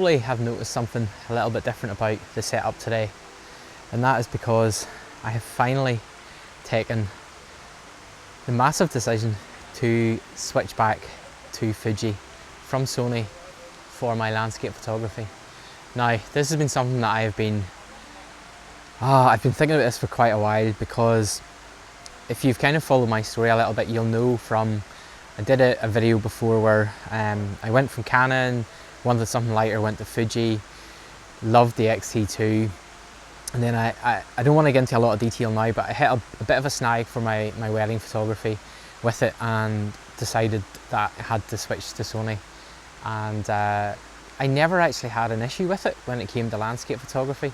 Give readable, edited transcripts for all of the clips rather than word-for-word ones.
probably have noticed something a little bit different about the setup today, and that is because I have finally taken the massive decision to switch back to Fuji from Sony for my landscape photography. Now, this has been something that I've been thinking about this for quite a while, because if you've kind of followed my story a little bit, you'll know from, I did a video before where I went from Canon, wanted something lighter, went to Fuji, loved the XT2, and then I don't want to get into a lot of detail now, but I hit a bit of a snag for my wedding photography with it and decided that I had to switch to Sony. And I never actually had an issue with it when it came to landscape photography.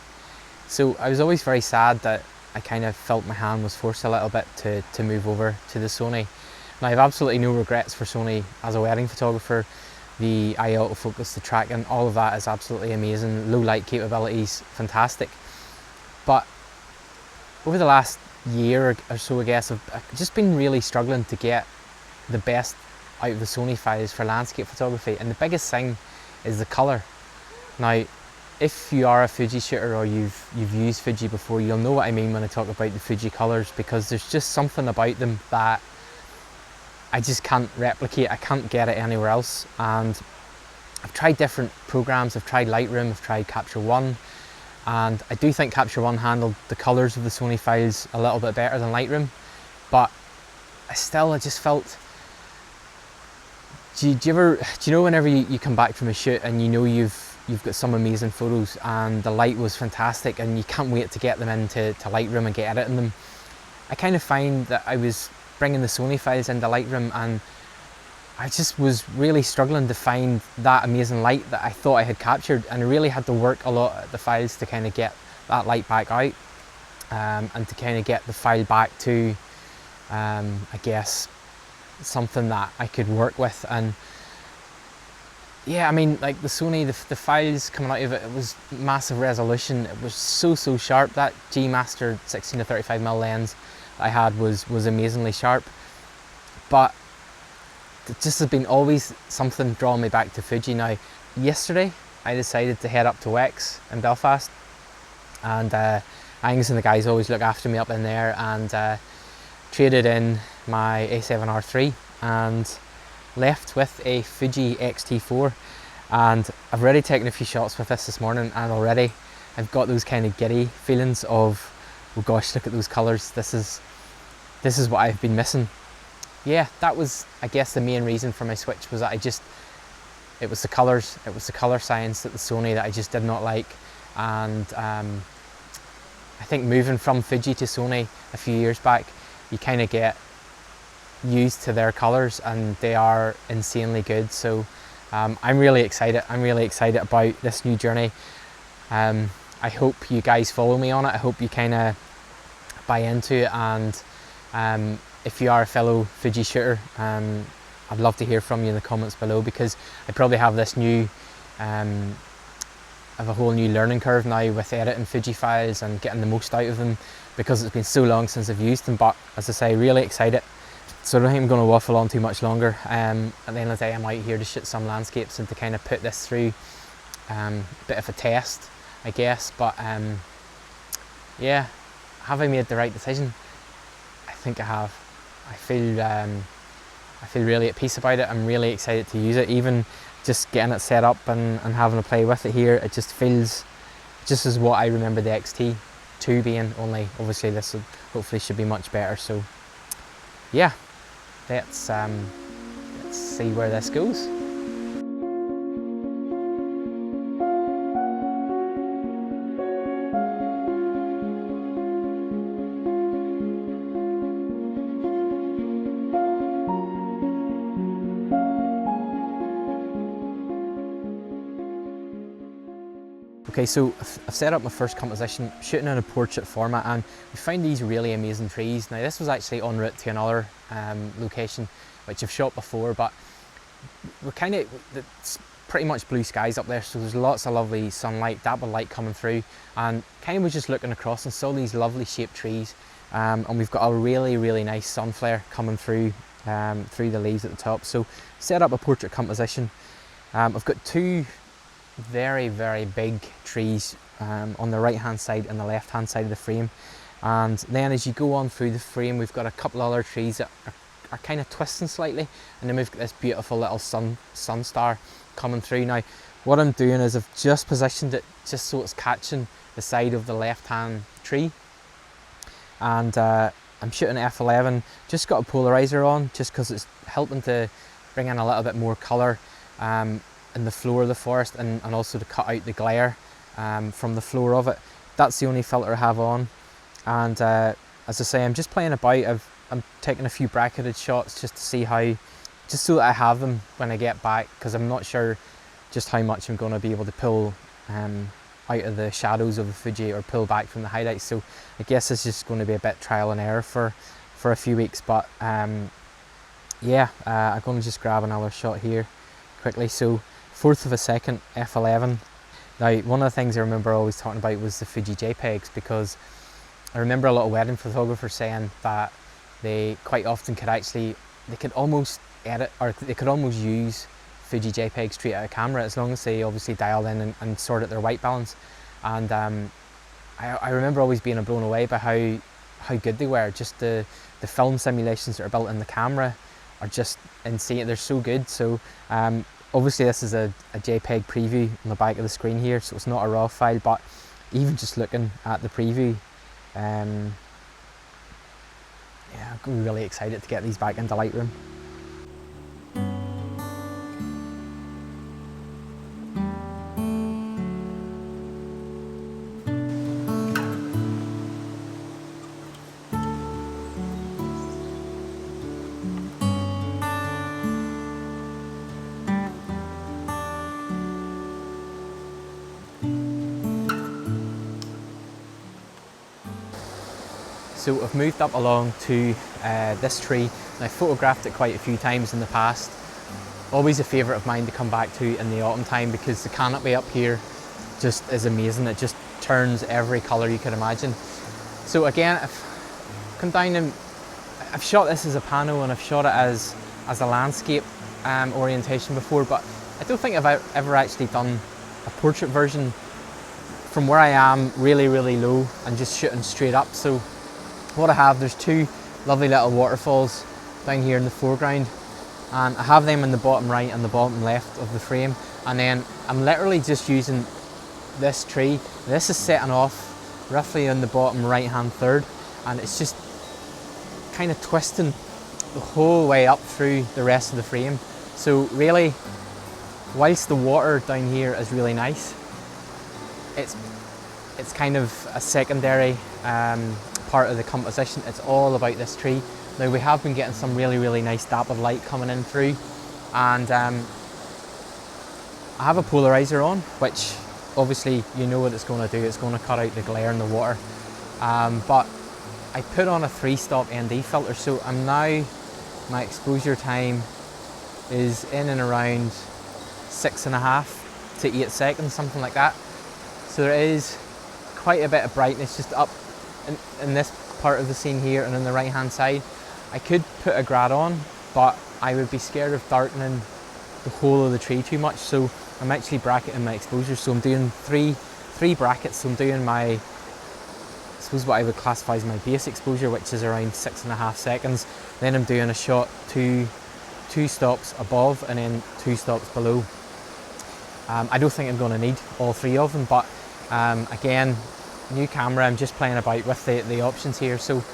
So I was always very sad that I kind of felt my hand was forced a little bit to move over to the Sony. And I have absolutely no regrets for Sony as a wedding photographer. The eye autofocus, the tracking, all of that is absolutely amazing. Low light capabilities, fantastic. But over the last year or so, I guess, I've just been really struggling to get the best out of the Sony files for landscape photography. And the biggest thing is the colour. Now, if you are a Fuji shooter or you've used Fuji before, you'll know what I mean when I talk about the Fuji colours, because there's just something about them that I just can't replicate. I can't get it anywhere else. And I've tried different programs. I've tried Lightroom, I've tried Capture One, and I do think Capture One handled the colours of the Sony files a little bit better than Lightroom, but I just felt, do you know whenever you come back from a shoot and you know you've got some amazing photos and the light was fantastic and you can't wait to get them into Lightroom and get editing them? I kind of find that I was bringing the Sony files into Lightroom and I just was really struggling to find that amazing light that I thought I had captured, and I really had to work a lot at the files to kind of get that light back out, and to kind of get the file back to, I guess, something that I could work with. And yeah, I mean, like the Sony, the files coming out of it, it was massive resolution. It was so sharp. That G Master 16 to 35mm lens I had was amazingly sharp, but it just has been always something drawing me back to Fuji. Now, yesterday I decided to head up to Wex in Belfast, and Angus and the guys always look after me up in there, and traded in my A7R III and left with a Fuji XT4. And I've already taken a few shots with this morning, and already I've got those kind of giddy feelings of, oh gosh, look at those colours, this is what I've been missing. Yeah, that was, I guess, the main reason for my switch, was that it was the colours, it was the colour science that the Sony that I just did not like. And I think moving from Fuji to Sony a few years back, you kind of get used to their colours and they are insanely good. So I'm really excited. I'm really excited about this new journey. I hope you guys follow me on it. I hope you kind of buy into it, and if you are a fellow Fuji shooter, I'd love to hear from you in the comments below, because I probably have this new, have a whole new learning curve now with editing Fuji files and getting the most out of them, because it's been so long since I've used them. But as I say, really excited. So I don't think I'm going to waffle on too much longer. At the end of the day, I'm out here to shoot some landscapes and to kind of put this through a bit of a test, I guess. But yeah, have I made the right decision? I think I have. I feel really at peace about it. I'm really excited to use it. Even just getting it set up and having a play with it here, it just feels just as what I remember the XT2 being, only obviously this hopefully should be much better. So yeah, let's see where this goes. Okay, so I've set up my first composition, shooting in a portrait format, and we found these really amazing trees. Now, this was actually en route to another location which I've shot before, but it's pretty much blue skies up there, so there's lots of lovely sunlight, dappled light coming through, and kind of was just looking across and saw these lovely shaped trees, and we've got a really nice sun flare coming through through the leaves at the top. So set up a portrait composition. I've got two very, very big trees on the right hand side and the left hand side of the frame. And then as you go on through the frame, we've got a couple other trees that are kind of twisting slightly, and then we've got this beautiful little sun star coming through. Now what I'm doing is I've just positioned it just so it's catching the side of the left hand tree, and I'm shooting f11, just got a polarizer on just because it's helping to bring in a little bit more colour in the floor of the forest, and also to cut out the glare from the floor of it. That's the only filter I have on. And as I say, I'm just playing about. I'm taking a few bracketed shots just to see how, just so that I have them when I get back, because I'm not sure just how much I'm going to be able to pull out of the shadows of the Fuji or pull back from the highlights. So I guess it's just going to be a bit trial and error for a few weeks. But yeah, I'm going to just grab another shot here quickly. So 1/4 of a second, f11. Now one of the things I remember always talking about was the Fuji JPEGs, because I remember a lot of wedding photographers saying that they quite often they could almost edit, or they could almost use Fuji JPEG straight out of camera, as long as they obviously dialed in and sorted their white balance. And I remember always being blown away by how good they were. Just the film simulations that are built in the camera are just insane. They're so good. So obviously this is a JPEG preview on the back of the screen here, so it's not a RAW file, but even just looking at the preview, yeah, I'm really excited to get these back into Lightroom. So I've moved up along to this tree, and I photographed it quite a few times in the past. Always a favourite of mine to come back to in the autumn time, because the canopy up here just is amazing. It just turns every colour you could imagine. So again, I've come down and I've shot this as a pano, and I've shot it as a landscape orientation before, but I don't think I've ever actually done a portrait version from where I am really, really low and just shooting straight up. So what I have, there's two lovely little waterfalls down here in the foreground, and I have them in the bottom right and the bottom left of the frame, and then I'm literally just using this tree. This is setting off roughly in the bottom right hand third, and it's just kind of twisting the whole way up through the rest of the frame. So really, whilst the water down here is really nice, it's kind of a secondary part of the composition. It's all about this tree. Now we have been getting some really, really nice dappled light coming in through, and I have a polarizer on, which obviously you know what it's going to do. It's going to cut out the glare in the water, but I put on a 3-stop ND filter, so I'm now, my exposure time is in and around 6.5 to 8 seconds, something like that. So there is quite a bit of brightness just up in this part of the scene here and on the right hand side. I could put a grad on, but I would be scared of darkening the whole of the tree too much, so I'm actually bracketing my exposure. So I'm doing three brackets. So I'm doing my, I suppose what I would classify as my base exposure, which is around 6.5 seconds. Then I'm doing a shot two stops above and then 2 stops below. I don't think I'm going to need all 3 of them, but again, new camera, I'm just playing about with the options here, so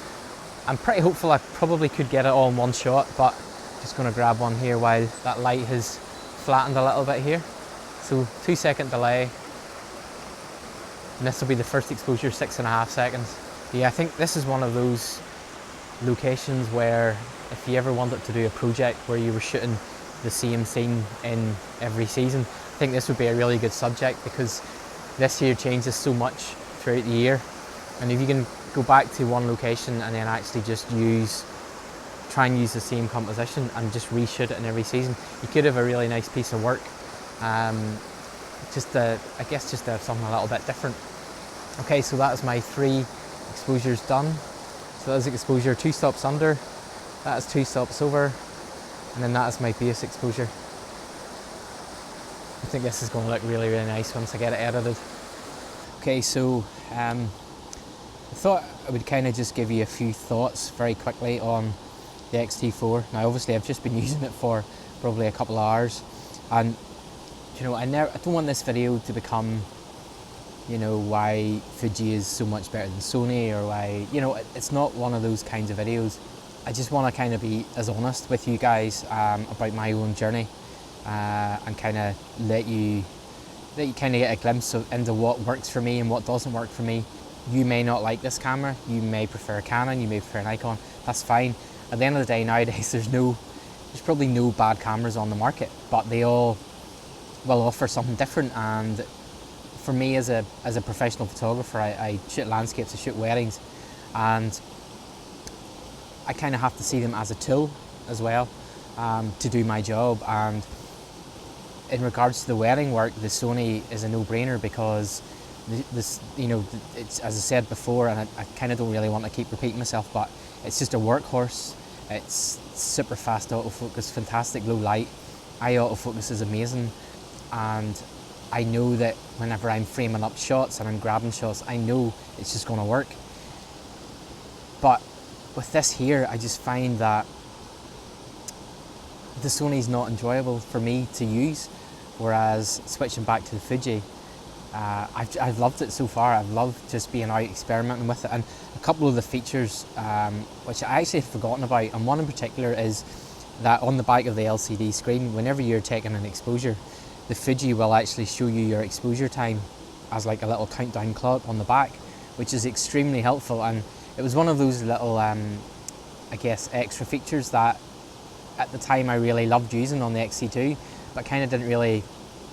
I'm pretty hopeful I probably could get it all in one shot, but just going to grab one here while that light has flattened a little bit here. So 2-second delay, and this will be the first exposure, 6.5 seconds. Yeah, I think this is one of those locations where if you ever wanted to do a project where you were shooting the same scene in every season, I think this would be a really good subject, because this here changes so much throughout the year, and if you can go back to one location and then actually just try and use the same composition and just reshoot it in every season, you could have a really nice piece of work. I guess just to have something a little bit different. Okay, so that is my 3 exposures done. So that is exposure 2 stops under, that is 2 stops over, and then that is my base exposure. I think this is going to look really, really nice once I get it edited. Okay, so I thought I would kind of just give you a few thoughts very quickly on the XT4. Now obviously I've just been using it for probably a couple of hours, and you know, I don't want this video to become, you know, why Fuji is so much better than Sony, or why, you know, it's not one of those kinds of videos. I just want to kind of be as honest with you guys about my own journey, and kind of let you kind of get a glimpse into what works for me and what doesn't work for me. You may not like this camera, you may prefer a Canon, you may prefer an Nikon, that's fine. At the end of the day, nowadays there's probably no bad cameras on the market, but they all will offer something different. And for me as a professional photographer, I shoot landscapes, I shoot weddings, and I kind of have to see them as a tool as well, to do my job. And in regards to the wedding work, the Sony is a no-brainer, because this, you know, it's, as I said before, and I kind of don't really want to keep repeating myself, but it's just a workhorse. It's super fast autofocus, fantastic low light. Eye autofocus is amazing, and I know that whenever I'm framing up shots and I'm grabbing shots, I know it's just going to work. But with this here, I just find that the Sony's not enjoyable for me to use, whereas switching back to the Fuji, I've loved it so far. I've loved just being out experimenting with it, and a couple of the features which I actually had forgotten about, and one in particular is that on the back of the LCD screen, whenever you're taking an exposure, the Fuji will actually show you your exposure time as like a little countdown clock on the back, which is extremely helpful. And it was one of those little I guess extra features that at the time I really loved using on the XT2, but kind of didn't really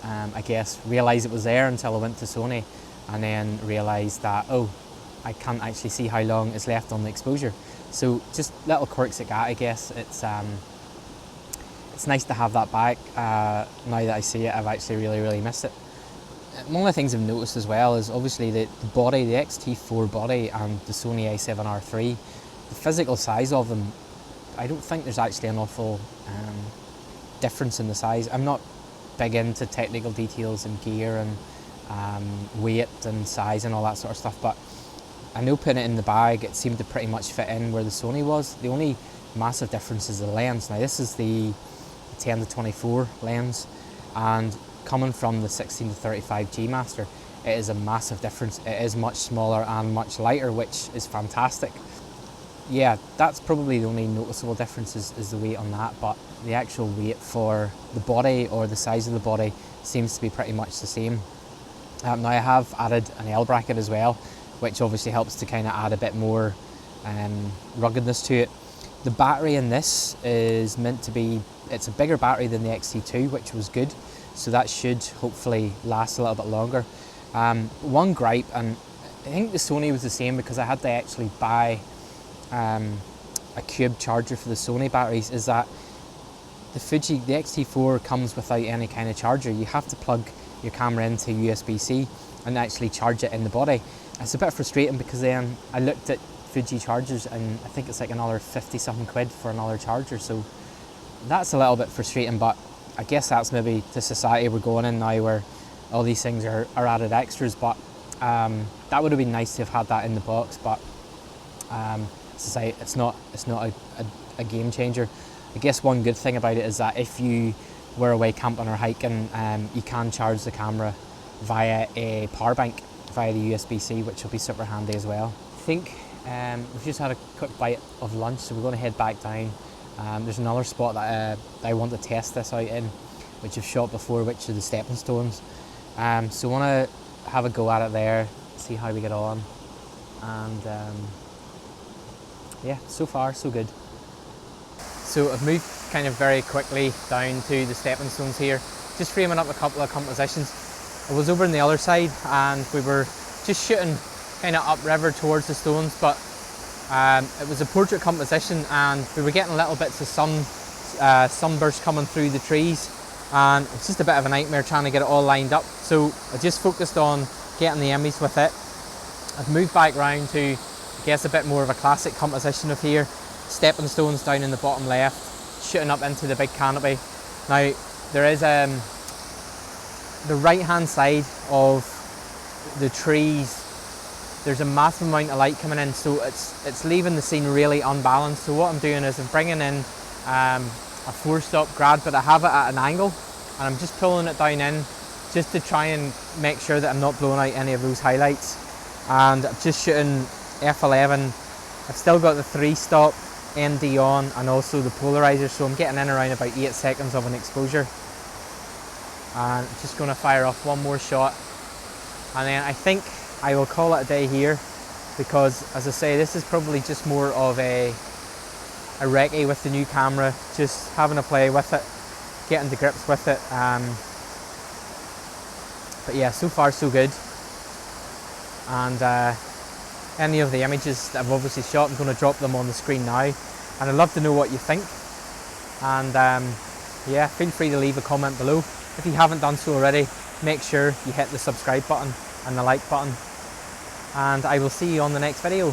I guess realise it was there until I went to Sony, and then realised that, oh, I can't actually see how long is left on the exposure. So just little quirks like that, I guess. It's nice to have that back. Now that I see it, I've actually really missed it. One of the things I've noticed as well is obviously the body, the XT4 body and the Sony a7R III, the physical size of them, I don't think there's actually an awful difference in the size. I'm not big into technical details and gear and weight and size and all that sort of stuff, but I know putting it in the bag, it seemed to pretty much fit in where the Sony was. The only massive difference is the lens. Now this is the 10-24 lens, and coming from the 16-35 G Master, it is a massive difference. It is much smaller and much lighter, which is fantastic. Yeah, that's probably the only noticeable difference is the weight on that, but the actual weight for the body or the size of the body seems to be pretty much the same. Now I have added an L bracket as well, which obviously helps to kind of add a bit more ruggedness to it. The battery in this is meant to be, it's a bigger battery than the XT2, which was good, so that should hopefully last a little bit longer. One gripe, and I think the Sony was the same, because I had to actually buy a cube charger for the Sony batteries, is that the Fuji, the XT4 comes without any kind of charger. You have to plug your camera into USB-C and actually charge it in the body. It's a bit frustrating, because then I looked at Fuji chargers and I think it's like another 50 something quid for another charger, so that's a little bit frustrating. But I guess that's maybe the society we're going in now, where all these things are added extras. But that would have been nice to have had that in the box, but as I say, it's not a game changer. I guess one good thing about it is that if you were away camping or hiking, you can charge the camera via a power bank, via the USB-C, which will be super handy as well. I think we've just had a quick bite of lunch, so we're going to head back down. There's another spot that I want to test this out in, which I've shot before, which are the stepping stones. So I want to have a go at it there, see how we get on, and yeah, so far so good. So I've moved kind of very quickly down to the stepping stones here, just framing up a couple of compositions. I was over on the other side and we were just shooting kind of upriver towards the stones, but it was a portrait composition and we were getting little bits of sunburst coming through the trees, and it's just a bit of a nightmare trying to get it all lined up. So I just focused on getting the image with it. I've moved back round to, I guess, a bit more of a classic composition of here, stepping stones down in the bottom left, shooting up into the big canopy. Now there is the right hand side of the trees, there's a massive amount of light coming in, so it's leaving the scene really unbalanced. So what I'm doing is I'm bringing in a 4-stop grad, but I have it at an angle, and I'm just pulling it down in just to try and make sure that I'm not blowing out any of those highlights. And I'm just shooting f11. I've still got the 3-stop ND on and also the polarizer, so I'm getting in around about 8 seconds of an exposure. And I'm just going to fire off one more shot, and then I think I will call it a day here, because as I say, this is probably just more of a recce with the new camera, just having a play with it, getting to grips with it. But yeah, so far so good. And any of the images that I've obviously shot, I'm going to drop them on the screen now, and I'd love to know what you think. And yeah, feel free to leave a comment below. If you haven't done so already, make sure you hit the subscribe button and the like button, and I will see you on the next video.